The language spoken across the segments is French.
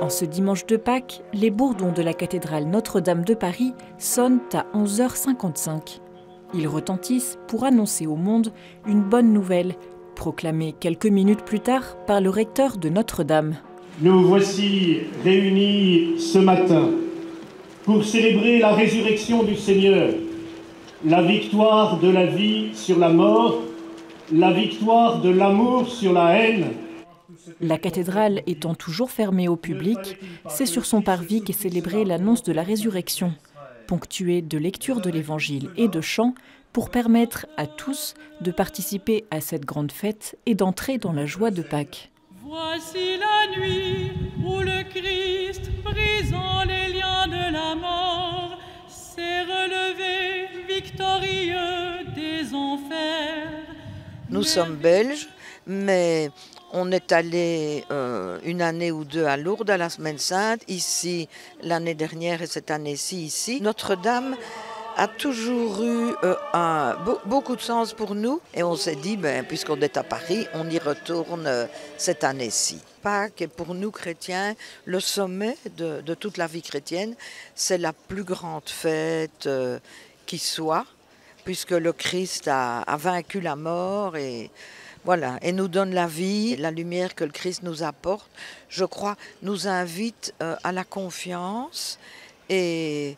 En ce dimanche de Pâques, les bourdons de la cathédrale Notre-Dame de Paris sonnent à 11h55. Ils retentissent pour annoncer au monde une bonne nouvelle, proclamée quelques minutes plus tard par le recteur de Notre-Dame. Nous voici réunis ce matin pour célébrer la résurrection du Seigneur, la victoire de la vie sur la mort, la victoire de l'amour sur la haine. La cathédrale étant toujours fermée au public, c'est sur son parvis qu'est célébrée l'annonce de la résurrection, ponctuée de lectures de l'Évangile et de chants pour permettre à tous de participer à cette grande fête et d'entrer dans la joie de Pâques. Voici la nuit où le Christ, brisant les liens de la mort, s'est relevé victorieux des enfers. Nous sommes belges, mais on est allé une année ou deux à Lourdes, à la Semaine Sainte, ici l'année dernière et cette année-ci ici. Notre-Dame a toujours eu beaucoup de sens pour nous et on s'est dit, puisqu'on est à Paris, on y retourne cette année-ci. Pâques est pour nous chrétiens le sommet de toute la vie chrétienne. C'est la plus grande fête qui soit, puisque le Christ a vaincu la mort et voilà, et nous donne la vie, la lumière que le Christ nous apporte, je crois, nous invite à la confiance et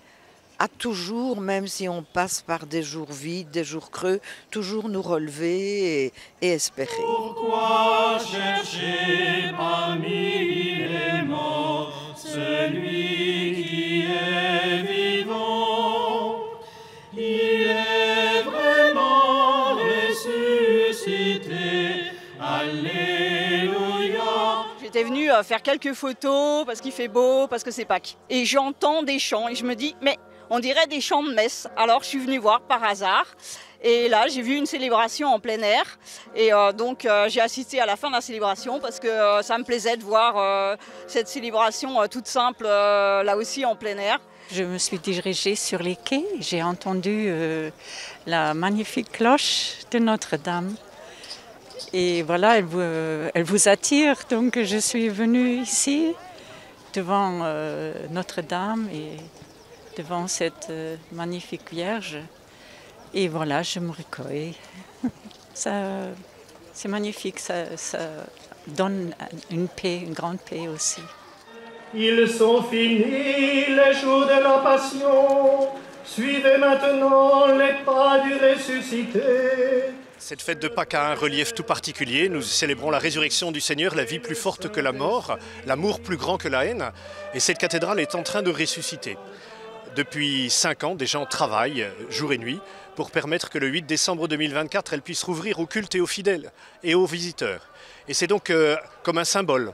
à toujours, même si on passe par des jours vides, des jours creux, toujours nous relever et espérer. Pourquoi chercher parmi les morts celui qui est vivant? Il est vraiment ressuscité. Alléluia. J'étais venue faire quelques photos parce qu'il fait beau, parce que c'est Pâques. Et j'entends des chants et je me dis, mais on dirait des chants de messe. Alors je suis venue voir par hasard. Et là, j'ai vu une célébration en plein air. Et donc, j'ai assisté à la fin de la célébration parce que ça me plaisait de voir cette célébration toute simple, là aussi en plein air. Je me suis dirigée sur les quais. J'ai entendu la magnifique cloche de Notre-Dame. Et voilà, elle vous attire. Donc, je suis venue ici, devant Notre-Dame et devant cette magnifique Vierge. Et voilà, je me recueille. C'est magnifique, ça donne une paix, une grande paix aussi. Ils sont finis les jours de la passion, suivez maintenant les pas du ressuscité. Cette fête de Pâques a un relief tout particulier. Nous célébrons la résurrection du Seigneur, la vie plus forte que la mort, l'amour plus grand que la haine. Et cette cathédrale est en train de ressusciter. Depuis 5 ans, des gens travaillent jour et nuit pour permettre que le 8 décembre 2024, elle puisse rouvrir aux cultes et aux fidèles et aux visiteurs. Et c'est donc comme un symbole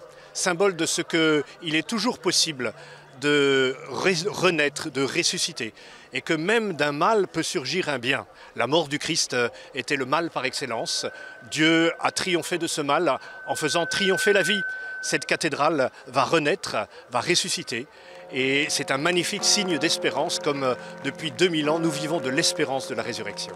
de ce qu'il est toujours possible de renaître, de ressusciter. Et que même d'un mal peut surgir un bien. La mort du Christ était le mal par excellence. Dieu a triomphé de ce mal en faisant triompher la vie. Cette cathédrale va renaître, va ressusciter. Et c'est un magnifique signe d'espérance, comme depuis 2000 ans, nous vivons de l'espérance de la résurrection.